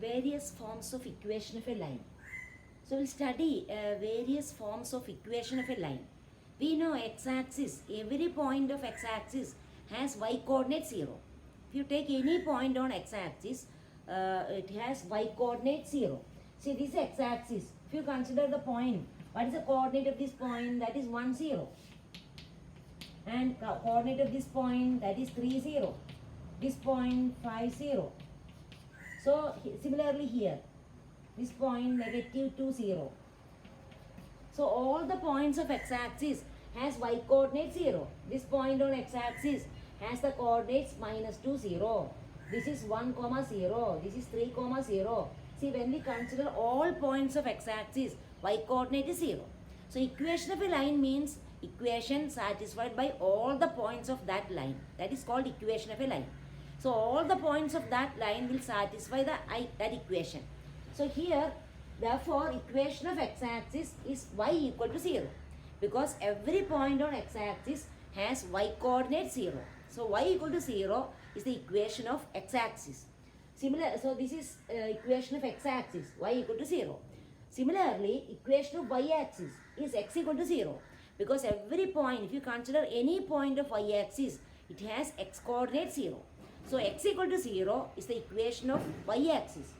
various forms of equation of a line. So we'll study various forms of equation of a line. We know x-axis, every point of x-axis has y-coordinate 0. If you take any point on x-axis, it has y-coordinate 0. See, this is x-axis. If you consider the point, what is the coordinate of this point? That is 1, 0. And coordinate of this point, that is 3, 0. This point 5, 0. So similarly here, this point negative 2, 0. So all the points of x-axis has y-coordinate 0. This point on x-axis has the coordinates minus 2, 0. This is 1, 0. This is 3, 0. See, when we consider all points of x-axis, y-coordinate is 0. So equation of a line means equation satisfied by all the points of that line. That is called equation of a line. So all the points of that line will satisfy that equation. So here, therefore, equation of x-axis is y equal to 0. Because every point on x-axis has y-coordinate 0. So y equal to 0 is the equation of x-axis. So this is equation of x-axis, y equal to 0. Similarly, equation of y-axis is x equal to 0. Because every point, if you consider any point of y-axis, it has x-coordinate 0. So x equal to 0 is the equation of y-axis.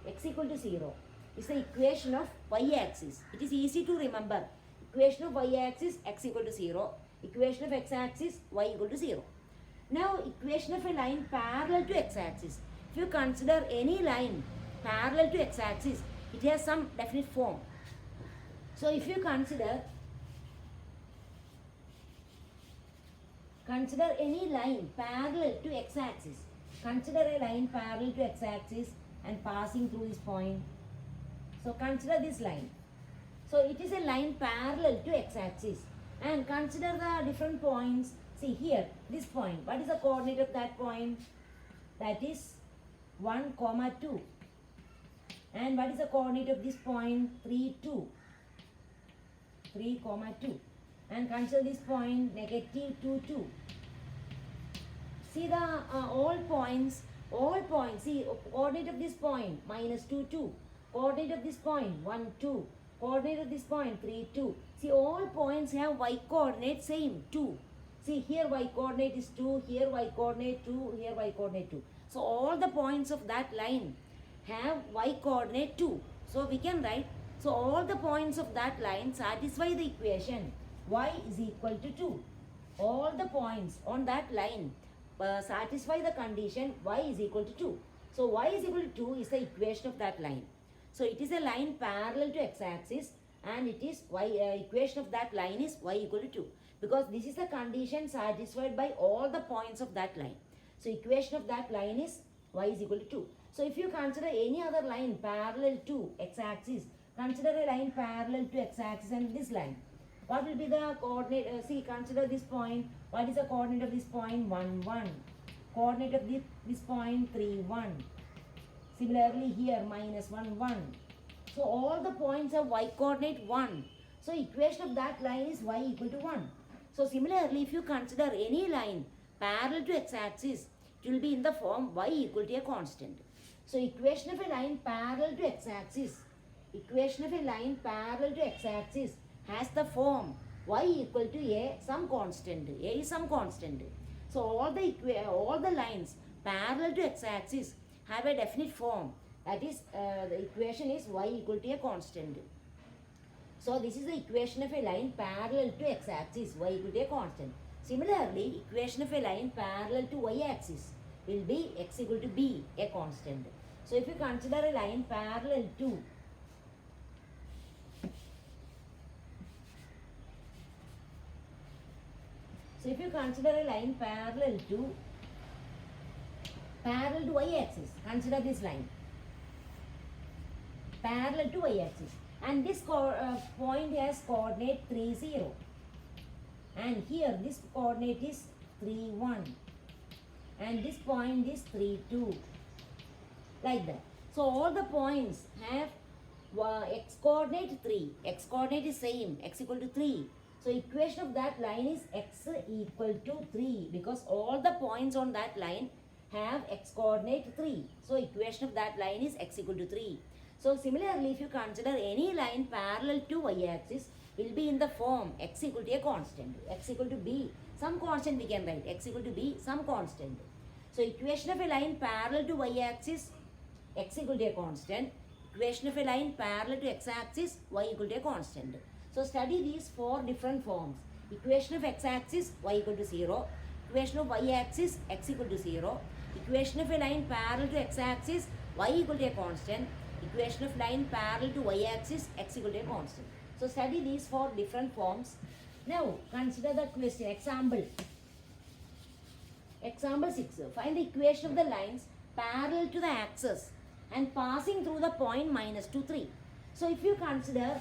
X equal to 0 is the equation of y-axis. It is easy to remember. Equation of y-axis, x equal to 0. Equation of x-axis, y equal to 0. Now, equation of a line parallel to x-axis. If you consider any line parallel to x-axis, it has some definite form. So, if you consider any line parallel to x-axis, consider a line parallel to x-axis and passing through this point. So consider this line. So it is a line parallel to x-axis and consider the different points. See here, this point, what is the coordinate of that point? That is 1, 2. And what is the coordinate of this point? 3, 2. 3, 2. And consider this point negative 2, 2. See the all points, see coordinate of this point minus 2, 2. Coordinate of this point 1, 2. Coordinate of this point 3, 2. See all points have y coordinate same 2. See here y coordinate is 2, here y coordinate 2, here y coordinate 2. So all the points of that line have y coordinate 2. So we can write, so all the points of that line satisfy the equation y is equal to 2. All the points on that line satisfy the condition y is equal to 2. So y is equal to 2 is the equation of that line. So it is a line parallel to x-axis and it is equation of that line is y equal to 2. Because this is the condition satisfied by all the points of that line. So equation of that line is y is equal to 2. So if you consider any other line parallel to x-axis, consider a line parallel to x-axis and this line. What will be the coordinate? See, consider this point. What is the coordinate of this point? 1, 1. Coordinate of this point 3, 1. Similarly here minus 1, 1. So all the points have y coordinate 1. So equation of that line is y equal to 1. So similarly, if you consider any line parallel to x-axis, it will be in the form y equal to a constant. So equation of a line parallel to x-axis, has the form y equal to a some constant. A is some constant. So all the lines parallel to x-axis have a definite form. That is, the equation is y equal to a constant. So this is the equation of a line parallel to x-axis, y equal to a constant. Similarly, equation of a line parallel to y-axis will be x equal to b, a constant. So if you consider a line parallel to y-axis, consider this line parallel to y-axis and this point has coordinate 3, 0 and here this coordinate is 3, 1 and this point is 3, 2, like that. So all the points have x coordinate 3, x coordinate is same, x equal to 3. So equation of that line is x equal to 3 because all the points on that line have x coordinate 3. So equation of that line is x equal to 3. So similarly, if you consider any line parallel to y-axis will be in the form x equal to a constant, x equal to b, some constant we can write, x equal to b, some constant. So equation of a line parallel to y-axis, x equal to a constant. Equation of a line parallel to x-axis, y equal to a constant. So study these four different forms. Equation of x-axis, y equal to 0. Equation of y-axis, x equal to 0. Equation of a line parallel to x-axis, y equal to a constant. Equation of line parallel to y-axis, x equal to a constant. So study these four different forms. Now consider the question. Example. Example 6. Find the equation of the lines parallel to the axis and passing through the point minus 2, 3. So if you consider,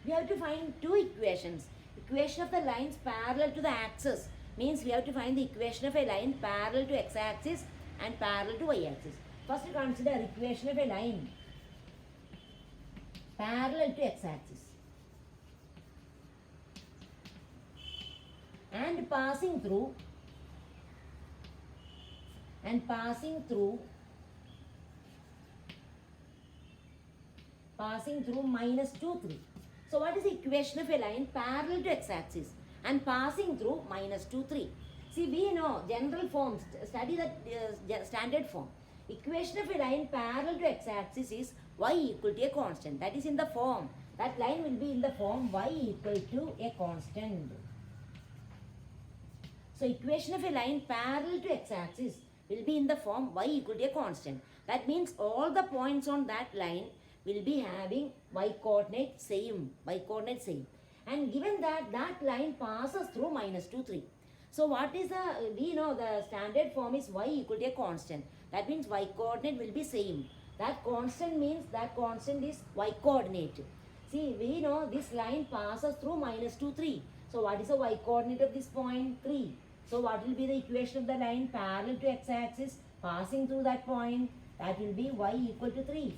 we have to find two equations. Equation of the lines parallel to the axis means we have to find the equation of a line parallel to x-axis and parallel to y-axis. First consider equation of a line parallel to x-axis and passing through minus 2, 3. So what is the equation of a line parallel to x-axis and passing through minus 2, 3? See, we know general forms, study that standard form. Equation of a line parallel to x-axis is y equal to a constant. That is in the form. That line will be in the form y equal to a constant. So equation of a line parallel to x-axis will be in the form y equal to a constant. That means all the points on that line will be having y coordinate same. And given that that line passes through minus 2, 3. So what is we know the standard form is y equal to a constant. That means y coordinate will be same. That constant means that constant is y coordinate. See, we know this line passes through minus 2, 3. So what is the y coordinate of this point? 3. So what will be the equation of the line parallel to x-axis passing through that point? That will be y equal to 3.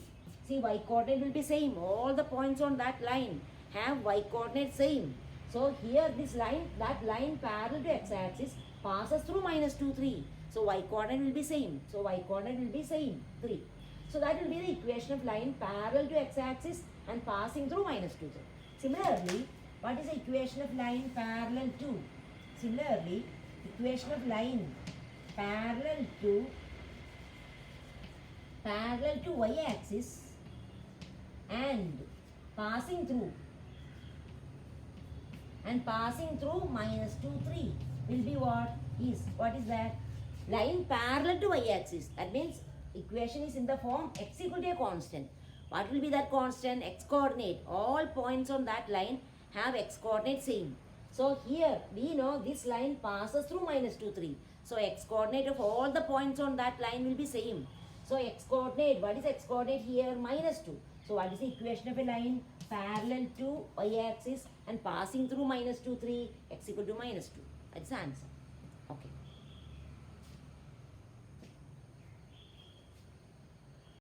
See, y coordinate will be same. All the points on that line have y coordinate same. So here this line, that line parallel to x-axis passes through minus 2, 3. So y coordinate will be same. So y coordinate will be same, 3. So that will be the equation of line parallel to x-axis and passing through minus 2, 3. Similarly, what is the equation of line parallel to? Similarly, equation of line parallel to y-axis and passing through minus 2, 3 will be what is that? Line parallel to y-axis. That means equation is in the form x equal to a constant. What will be that constant? X coordinate. All points on that line have x coordinate same. So here we know this line passes through minus 2, 3. So x coordinate of all the points on that line will be same. So x coordinate, what is x coordinate here? Minus 2. So what is the equation of a line parallel to y-axis and passing through minus 2, 3? X equal to minus 2. That's the answer. Okay.